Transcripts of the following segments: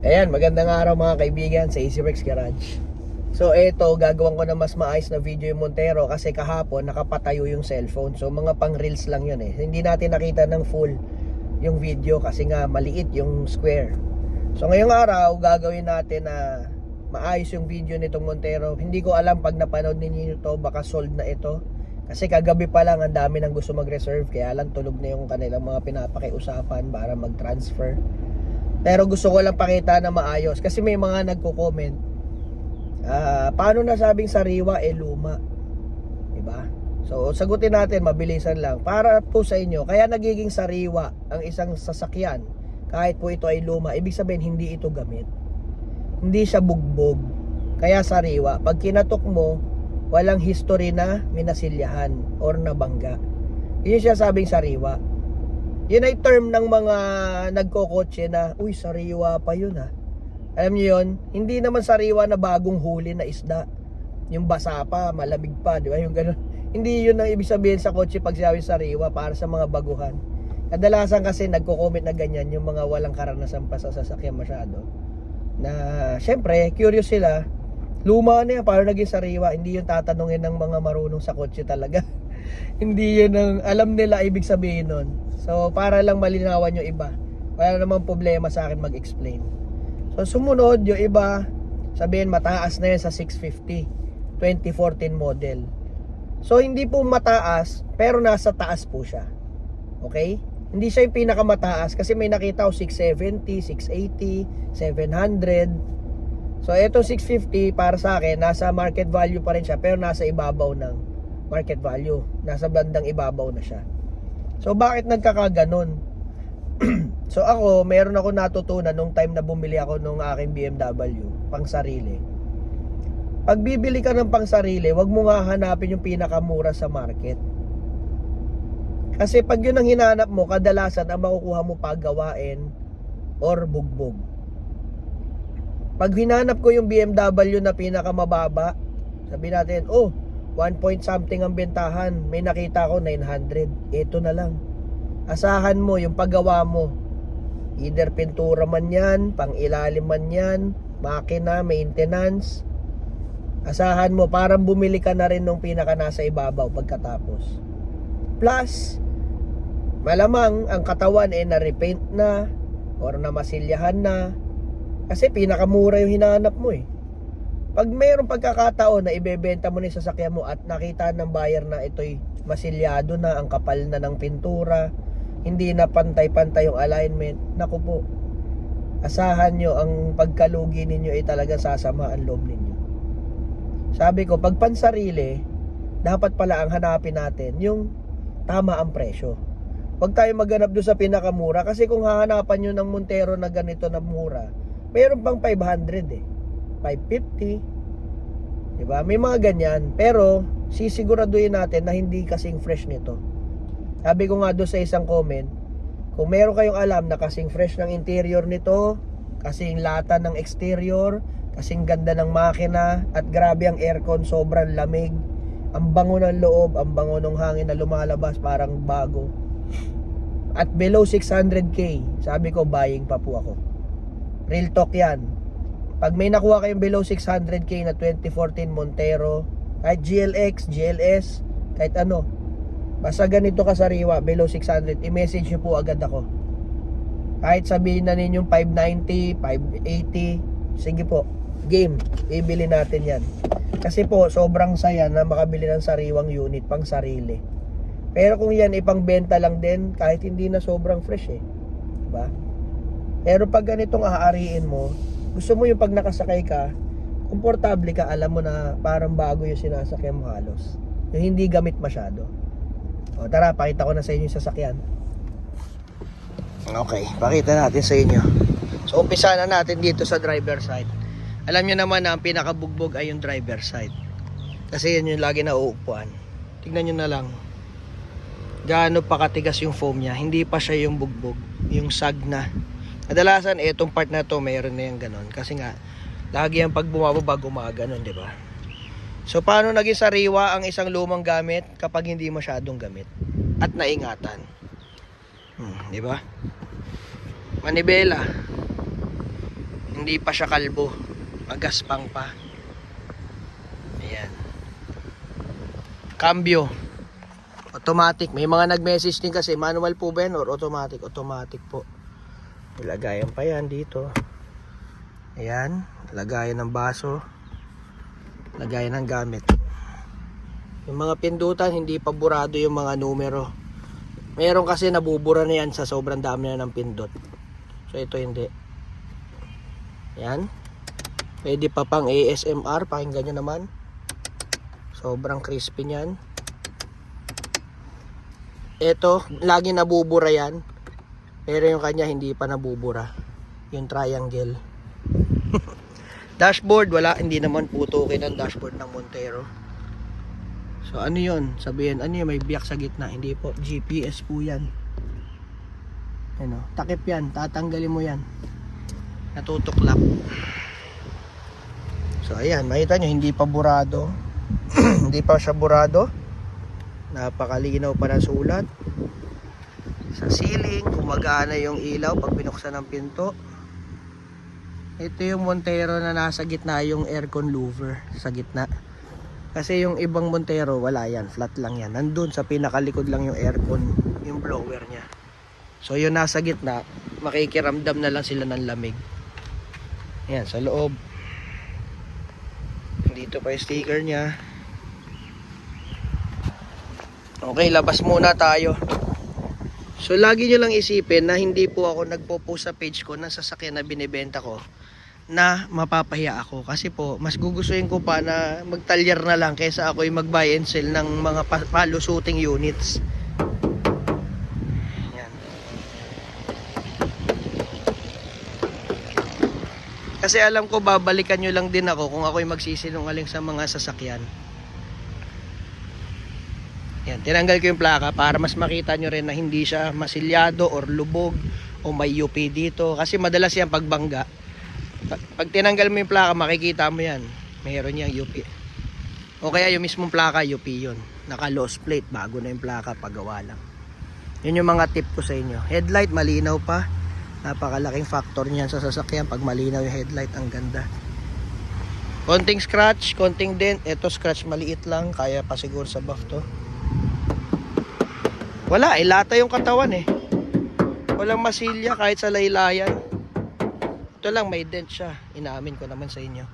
Ayan, magandang araw mga kaibigan sa EasyWorks Garage. So eto, gagawin ko na mas maayos na video yung Montero kasi kahapon nakapatayo yung cellphone. So mga pang reels lang yun eh. Hindi natin nakita ng full yung video kasi nga maliit yung square. So ngayong araw, gagawin natin na maayos yung video nitong Montero. Hindi ko alam pag napanood ninyo ito, baka sold na ito. Kasi kagabi pa lang ang dami nang gusto mag-reserve, kaya lang tulog na yung kanilang mga pinapakiusapan para mag-transfer. Pero gusto ko lang pakita na maayos kasi may mga nagko-comment, paano nasabing sariwa luma, diba? So sagutin natin, mabilisan lang para po sa inyo. Kaya nagiging sariwa ang isang sasakyan kahit po ito ay luma, ibig sabihin hindi ito gamit, hindi siya bugbog, kaya sariwa. Pag kinatok mo, walang history na minasilyahan or nabangga, yun siya sabing sariwa. Yun ay term ng mga nagkokotse na, uy, sariwa pa yun ha. Alam niyo yun, hindi naman sariwa na bagong huli na isda. Yung basa pa, malamig pa, di ba? Yung ganun. Hindi yun ang ibig sabihin sa kotse pag sinabi sariwa para sa mga baguhan. Kadalasan kasi nagko-comment na ganyan yung mga walang karanasan pa sa sasakyan masyado. Na, syempre, curious sila, luma na yan, paano naging sariwa? Hindi yun tatanungin ng mga marunong sa kotse talaga. Hindi yun ang alam nila ibig sabihin nun. So para lang malinawan yung iba, wala namang problema sa akin mag-explain. So sumunod yung iba, sabihin mataas na yan sa 650 2014 model. So hindi po mataas, pero nasa taas po siya. Okay? Hindi siya yung pinakamataas kasi may nakita ko 670, 680, 700. So etong 650 para sa akin nasa market value pa rin siya, pero nasa ibabaw ng market value. Nasa bandang ibabaw na siya. So bakit nagkakaganon? So ako, meron ako natutunan nung time na bumili ako nung aking BMW pang sarili. Pag bibili ka ng pang sarili, wag mo nga hanapin yung pinakamura sa market. Kasi pag yun ang hinanap mo, kadalasan ang makukuha mo paggawain or bugbog. Pag hinanap ko yung BMW na pinakamababa, sabi natin, oh, 1 point something ang bentahan, may nakita ko 900, ito na lang. Asahan mo yung paggawa mo, either pintura man yan, pang ilalim man yan, makina, maintenance, asahan mo parang bumili ka na rin nung pinaka nasa ibabaw pagkatapos. Plus malamang ang katawan na-repaint na or na masilyahan na kasi pinakamura yung hinahanap mo eh. Pag mayroong pagkakataon na ibebenta mo na yung sasakyan mo at nakita ng buyer na ito'y masilyado na, ang kapal na ng pintura, hindi na pantay-pantay yung alignment, naku po, asahan nyo ang pagkalugi ninyo ay talaga sasama ang loob ninyo. Sabi ko, pag pansarili, dapat pala ang hanapin natin yung tama ang presyo. Huwag tayo maghanap doon sa pinakamura kasi kung hahanapan nyo ng Montero na ganito na mura, mayroon pang 500 eh, 550, diba? May mga ganyan, pero sisiguraduhin natin na hindi kasing fresh nito. Sabi ko nga doon sa isang comment, kung meron kayong alam na kasing fresh ng interior nito, kasing lata ng exterior, kasing ganda ng makina, at grabe ang aircon, sobrang lamig, ang bango ng loob, ang bango ng hangin na lumalabas parang bago, at below 600k, sabi ko buying pa po ako. Real talk yan. Pag may nakuha kayong below 600k na 2014 Montero, kahit GLX, GLS, kahit ano, basta ganito kasariwa, below 600, i-message nyo po agad ako. Kahit sabihin na ninyong 590, 580, sige po, game, ibili natin yan. Kasi po, sobrang saya na makabili ng sariwang unit pang sarili. Pero kung yan ipang benta lang din, kahit hindi na sobrang fresh eh, diba? Pero pag ganitong aariin mo, gusto mo yung pag nakasakay ka, komportable ka, alam mo na parang bago yung sinasakyan mo halos, yung hindi gamit masyado. O tara, pakita ko na sa inyo yung sasakyan. Okay, pakita natin sa inyo. So umpisa na natin dito sa driver side. Alam nyo naman na ang pinakabugbog ay yung driver side, kasi yun yung lagi na uupuan. Tignan nyo na lang gaano pa katigas yung foam nya, hindi pa siya yung bugbog, yung sag na. Kadalasan itong part na to mayroon na yung ganon kasi nga lagi yung pag bumababa gumaganon, di ba? So paano naging sariwa ang isang lumang gamit kapag hindi masyadong gamit at naingatan? Di ba? Manibela. Hindi pa siya kalbo. Magaspang pa. Ayan. Cambio. Automatic. May mga nag-message din kasi, manual po ba yan or automatic? Automatic po. Ilagayan pa yan dito. Ayan. Lagayan ng baso. Lagayan ng gamit. Yung mga pindutan, hindi pa burado yung mga numero. Meron kasi nabubura na yan sa sobrang dami na ng pindot. So ito hindi. Ayan. Pwede pa pang ASMR. Pakinggan nyo naman. Sobrang crispy niyan. Ito, lagi nabubura yan. Pero yung kanya hindi pa nabubura. Yung triangle. Dashboard, wala. Hindi naman putukin ang dashboard ng Montero. So ano yun? Sabihin, ano yun? May biyak sa gitna. Hindi po. GPS po yan. Ano? Takip yan. Tatanggalin mo yan. Natutuklap. So ayan. Makita nyo, hindi pa burado. Hindi pa siya burado. Napakalinaw pa ng sulat. Sa ceiling, gumagana yung ilaw pag binuksan ng pinto. Ito yung Montero na nasa gitna, yung aircon louver sa gitna. Kasi yung ibang Montero, wala yan, flat lang yan. Nandun sa pinakalikod lang yung aircon, yung blower niya. So yung nasa gitna, makikiramdam na lang sila ng lamig. Ayan, sa loob. Dito pa yung sticker niya. Okay, labas muna tayo. So lagi nyo lang isipin na hindi po ako nagpo-post sa page ko ng sasakyan na binibenta ko na mapapahiya ako. Kasi po, mas gugustuhin ko pa na magtalyar na lang kaysa ako yung mag-buy and sell ng mga palusuting units. Yan. Kasi alam ko babalikan nyo lang din ako kung ako yung magsisinungaling sa mga sasakyan. Yan, tinanggal ko yung plaka para mas makita nyo rin na hindi siya masilyado or lubog o may UP dito. Kasi madalas yan pagbangga. Pag tinanggal mo yung plaka, makikita mo yan. Mayroon yang UP. O kaya yung mismong plaka, UP yun. Naka-lost plate, bago na yung plaka, paggawa lang. Yun yung mga tip ko sa inyo. Headlight, malinaw pa. Napakalaking factor niyan sa sasakyan. Pag malinaw yung headlight, ang ganda. Konting scratch, konting dent. Ito scratch maliit lang, kaya pa siguro sa buff to. Wala, lata yung katawan eh. Walang masilya kahit sa laylayan. Ito lang, may dent siya. Inaamin ko naman sa inyo.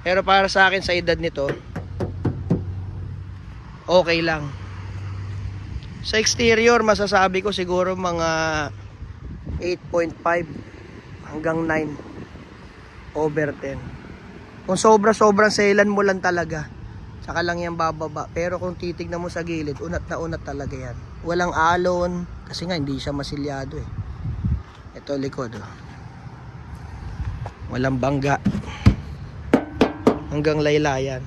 Pero para sa akin, sa edad nito, okay lang. Sa exterior, masasabi ko siguro mga 8.5 hanggang 9 over 10. Kung sobrang selan mo lang talaga, saka lang yan bababa. Pero kung titignan mo sa gilid, unat na unat talaga yan. Walang alon, kasi nga hindi siya masilyado eh. Ito likod oh. Walang bangga. Hanggang laylayan.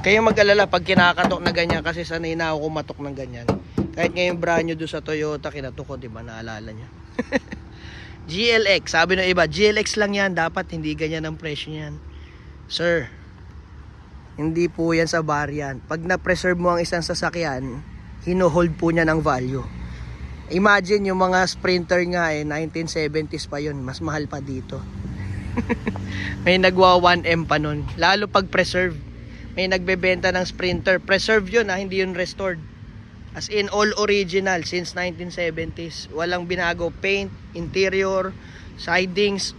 Kayo mag-alala pag kinakatok na ganyan, kasi sanay na ako kumatok ng ganyan. Kahit ngayon brand new doon sa Toyota, kinatok ko, diba, naalala nyo? GLX, sabi ng iba, GLX lang yan, dapat hindi ganyan ang presyo niyan. Sir, hindi po yan sa variant. Pag na-preserve mo ang isang sasakyan, hino-hold po niya ng value. Imagine yung mga Sprinter nga 1970s pa yun, mas mahal pa dito. May nagwa 1M pa nun, lalo pag preserve. May nagbebenta ng Sprinter, preserve yun hindi yun restored. As in all original since 1970s. Walang binago, paint, interior, sidings,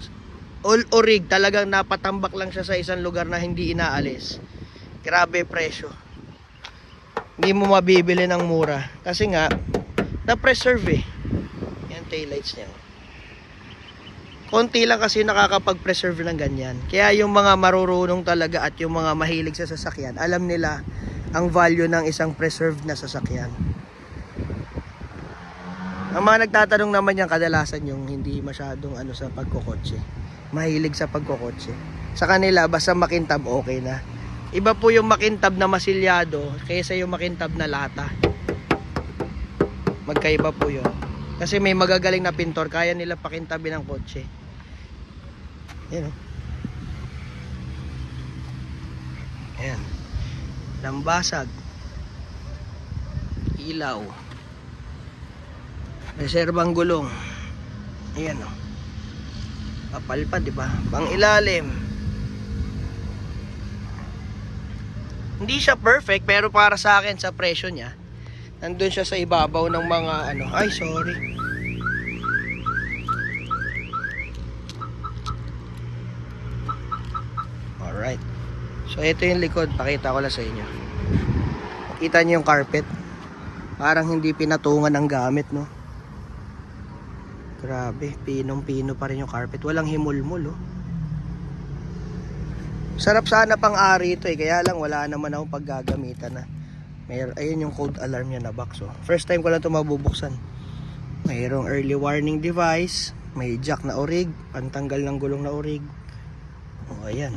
all orig. Talagang napatambak lang siya sa isang lugar na hindi inaalis. Grabe presyo. Hindi mo mabibili ng mura. Kasi nga, na-preserve eh. Yan taillights niya. Konti lang kasi nakakapag-preserve ng ganyan. Kaya yung mga marurunong talaga at yung mga mahilig sa sasakyan, alam nila ang value ng isang preserved na sasakyan. Ang mga nagtatanong naman yan, kadalasan yung hindi masyadong sa pagkokotse. Mahilig sa pagkokotse. Sa kanila, basta makintab, okay na. Iba po yung makintab na masilyado kaysa yung makintab na lata. Magkaiba po yun. Kasi may magagaling na pintor, kaya nila pakintabin ng kotse. Yan o. Ayan. Lambasag. Ilaw. Reserbang gulong. Ayan o. Kapal pa, di ba? Pang ilalim. Hindi siya perfect, pero para sa akin, sa presyo niya, nandun siya sa ibabaw ng mga ano. Ay, sorry. Alright. So, ito yung likod. Pakita ko lang sa inyo. Kita niyo yung carpet. Parang hindi pinatungan ng gamit, no? Grabe, pinong-pino pa rin yung carpet. Walang himulmul, oh. Sarap sana pang ari ito eh. Kaya lang wala naman akong paggagamitan na. Ayun yung code alarm niya na box, oh. First time ko lang ito mabubuksan. Mayroong early warning device. May jack na orig. Pantanggal ng gulong na orig. O, ayan.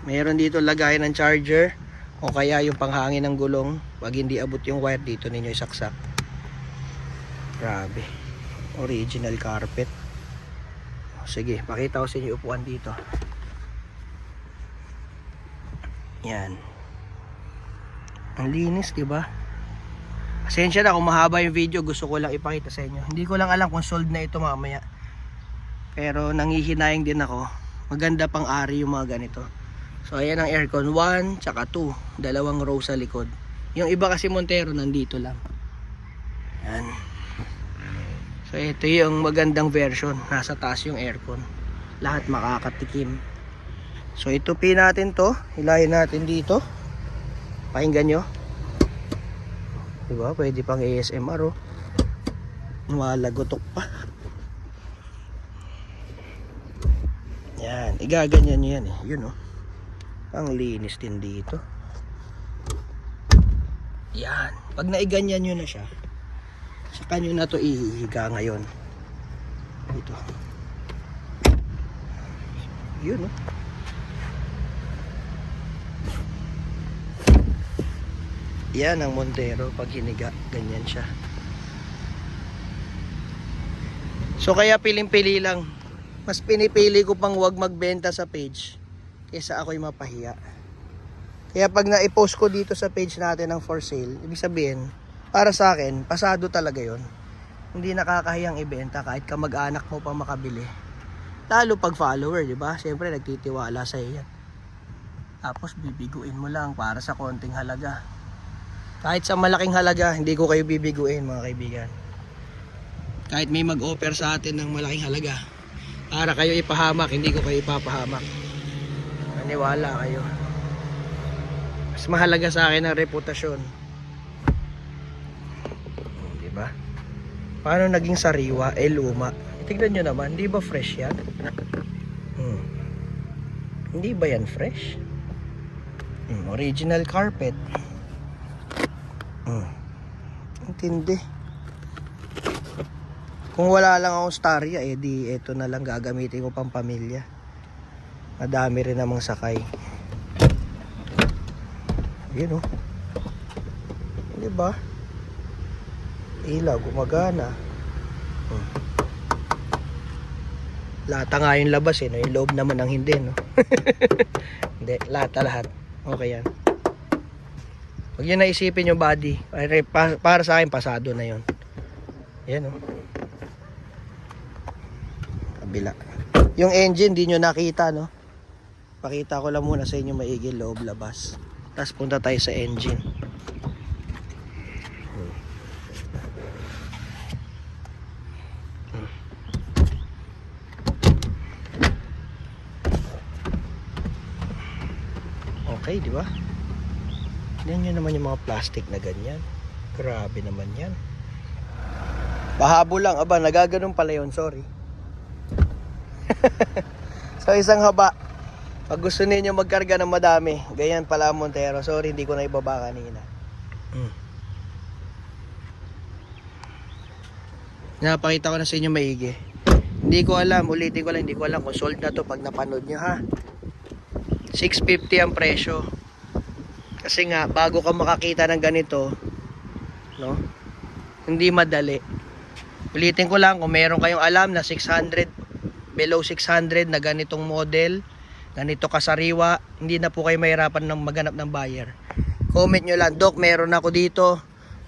Mayroon dito lagayan ng charger. O kaya yung panghangin ng gulong. Pag hindi abot yung wire, dito ninyo isaksak. Grabe. Original carpet. Sige, pakita ko sa inyo upuan dito. Yan. Ang linis, di ba? Pasensya na kung mahaba yung video, gusto ko lang ipakita sa inyo. Hindi ko lang alam kung sold na ito mamaya. Pero nangihinayang din ako. Maganda pang ari yung mga ganito. So ayan ang aircon, 1 tsaka 2, dalawang row sa likod. Yung iba kasi Montero nandito lang. Yan. So ito yung magandang version, nasa taas yung aircon. Lahat makakatikim. So itupi natin to, hilahin natin dito. Pakinggan nyo. Diba? Pwede pang ASMR, oh. Walagotok pa. Yan, igaganyan nyo yan eh. Yun, oh. Ang linis din dito. Yan. Pag naiganyan nyo na siya, saka nyo na to ihihiga ngayon. Dito. Yun, oh. Yan ang Montero. Pag hiniga, ganyan siya. So kaya piling-pili lang. Mas pinipili ko pang wag magbenta sa page kaysa ako'y mapahiya. Kaya pag na-post ko dito sa page natin ng for sale, ibig sabihin, para sa akin, pasado talaga yon. Hindi nakakahiyang ibenta kahit kamag-anak mo pa makabili. Lalo pag follower, di ba? Siyempre nagtitiwala sa iyo yan. Tapos bibiguin mo lang para sa konting halaga. Kahit sa malaking halaga, hindi ko kayo bibiguin, mga kaibigan. Kahit may mag-offer sa atin ng malaking halaga, para kayo ipahamak, hindi ko kayo ipapahamak. Maniwala kayo. Mas mahalaga sa akin ang reputasyon. Diba? Paano naging sariwa? Luma. Tignan nyo naman, di ba fresh yan? Hindi ba yan fresh? Original carpet. Intindi. Kung wala lang akong Staria, di ito na lang gagamitin ko pang pamilya. Madami rin namang sakay. Yun, oh. Diba? Ilaw, gumagana. Lata nga yung labas, no? Yung loob naman ang hindi, no? Hindi, lata lahat. Okay yan. Huwag nyo naisipin yung body. Para sa akin, pasado na yun. Yan, oh. Kabila. Yung engine, di nyo nakita, no? Pakita ko lang muna sa inyo maigi loob, labas. Tapos punta tayo sa engine. Okay, di ba? Tignan nyo naman yung mga plastic na ganyan. Grabe naman yan. Pahabo lang. Aba, nagaganon pala yun. Sorry. So, isang haba. Pag gusto ninyo magkarga ng madami, ganyan pala ang Montero. Sorry, hindi ko na ibaba kanina. Napakita ko na sa inyo maigi. Hindi ko alam, ulitin ko lang, hindi ko alam kung sold na to pag napanood nyo, ha. 650 ang presyo. Kasi nga, bago ka makakita ng ganito, no, hindi madali. Ulitin ko lang, kung meron kayong alam na 600, below 600 na ganitong model, ganito kasariwa, hindi na po kayo mahirapan ng maghanap ng buyer. Comment nyo lang, Doc, meron ako dito,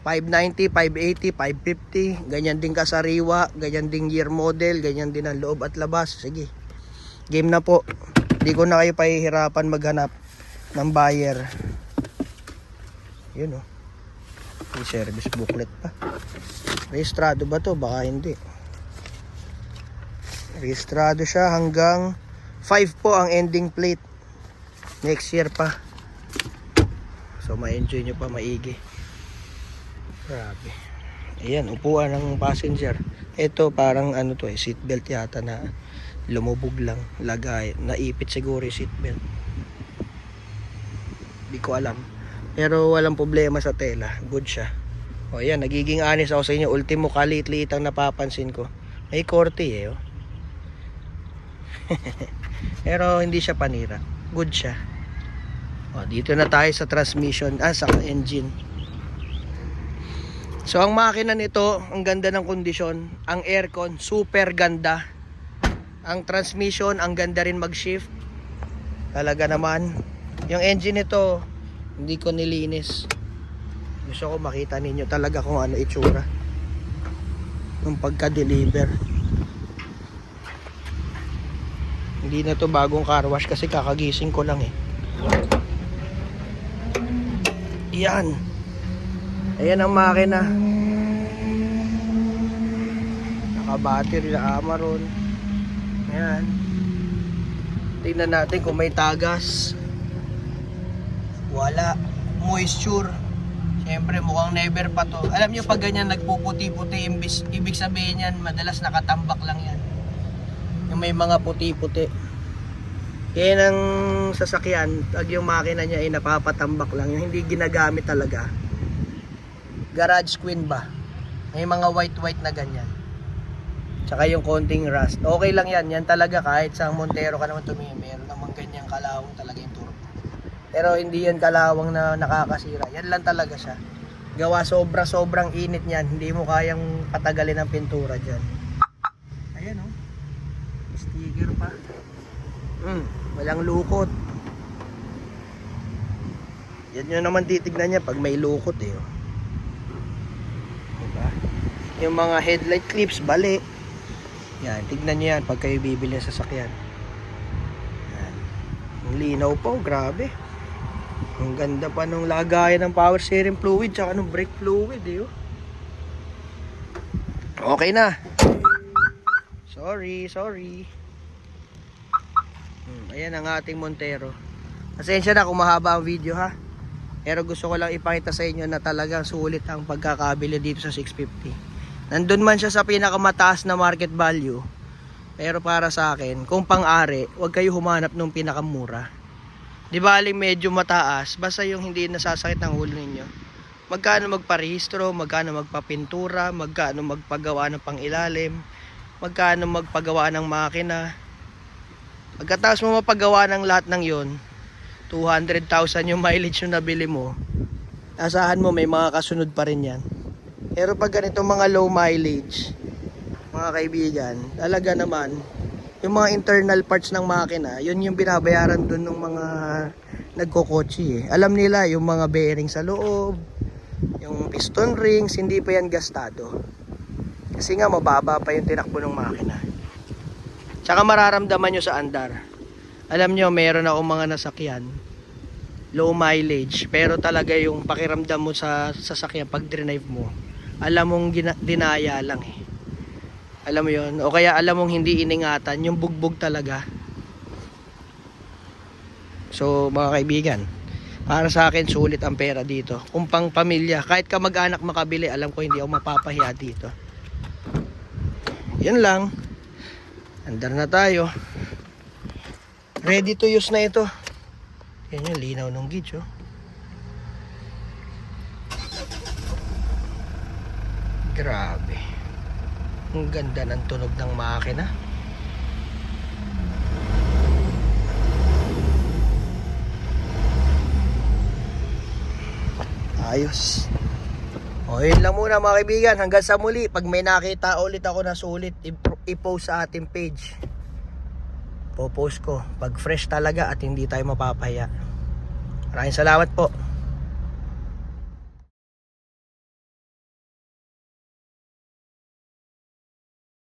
590, 580, 550. Ganyan din kasariwa, ganyan din year model, ganyan din ang loob at labas. Sige, game na po. Hindi ko na kayo pahihirapan maghanap ng buyer. Yun, oh. May service booklet pa. Rehistrado ba to? Baka hindi. Rehistrado siya hanggang 5 po ang ending plate. Next year pa. So ma-enjoy nyo pa maigi. Grabe. Ayan, upuan ng passenger. Ito parang ano to seatbelt yata na lumubog lang. Lagay, naipit siguro yung seatbelt. Hindi ko alam. Pero walang problema sa tela. Good siya. O ayan, nagiging honest ako sa inyo. Ultimo kalit-liit ang napapansin ko. May korte eh. Oh. Pero hindi siya panira. Good siya. O, dito na tayo sa transmission. Sa engine. So ang makina nito, ang ganda ng kondisyon. Ang aircon, super ganda. Ang transmission, ang ganda rin mag-shift. Talaga naman. Yung engine nito, hindi ko nilinis. Gusto ko makita ninyo talaga kung ano itsura nung pagka-deliver. Hindi na to bagong car wash kasi kakagising ko lang eh. Yan. Ayan ang makina. Naka-battery na Amaron. Ayan. Tingnan natin kung may tagas. Wala. Moisture. Siyempre mukhang never pa to. Alam nyo pag ganyan nagpuputi-puti, ibig sabihin yan madalas nakatambak lang yan. Yung may mga puti-puti. Yan ang sasakyan. Pag yung makina niya ay napapatambak lang. Yung hindi ginagamit talaga. Garage queen ba? May mga white na ganyan. Tsaka yung konting rust. Okay lang yan. Yan talaga kahit sa Montero ka naman tumingin. Meron namang ganyang kalawang talaga yung turbo. Pero hindi yan kalawang na nakakasira. Yan lang talaga siya. Gawa sobrang init niyan. Hindi mo kayang patagalin ang pintura dyan. Ayan oh. Sticker pa. Walang lukot. Yan yun naman titignan niya pag may lukot eh. Oh. Diba? Yung mga headlight clips, bali. Yan, tignan nyo yan pag kayo bibili sa sasakyan. Yan. Ang linaw po, grabe. Ang ganda pa nung lagayan ng power steering fluid tsaka nung brake fluid eh. Okay na. Sorry. Ayan ang ating Montero. Pasensya na kung mahaba ang video ha. Pero gusto ko lang ipakita sa inyo na talagang sulit ang pagkakabili dito sa 650. Nandun man siya sa pinakamataas na market value. Pero para sa akin, kung pang-ari, huwag kayo humanap ng pinakamura. Di ba aling medyo mataas, basta yung hindi nasasakit ang ulo ninyo. Magkano magparehistro, magkano magpapintura, magkano magpagawa ng pangilalim, magkano magpagawa ng makina. Pagkatapos mo mapagawa ng lahat ng yon, 200,000 yung mileage yung nabili mo, asahan mo may mga kasunod pa rin yan. Pero pag ganito mga low mileage, mga kaibigan, talaga naman yung mga internal parts ng makina, yun yung binabayaran dun ng mga nagkokotse eh. Alam nila yung mga bearing sa loob, yung piston rings, hindi pa yan gastado. Kasi nga mababa pa yung tinakbo ng makina. Tsaka mararamdaman nyo sa andar. Alam nyo, meron akong mga nasakyan, low mileage, pero talaga yung pakiramdam mo sa sasakyan pag drive mo, alam mong dinaya lang eh. Alam mo yun? O kaya alam mong hindi iningatan, yung bugbog talaga. So mga kaibigan, para sa akin sulit ang pera dito. Kung pang pamilya, kahit ka mag-anak makabili, alam ko hindi ako mapapahiya dito. Yan lang. Andar na tayo. Ready to use na ito. Yan yung linaw ng gauge oh. Grabe. Ang ganda ng tunog ng makina. Ayos. O yun lang muna mga kaibigan. Hanggang sa muli. Pag may nakita ulit ako na sulit, i-post sa ating page. Po-post ko pag fresh talaga at hindi tayo mapapahiya. Maraming salamat po.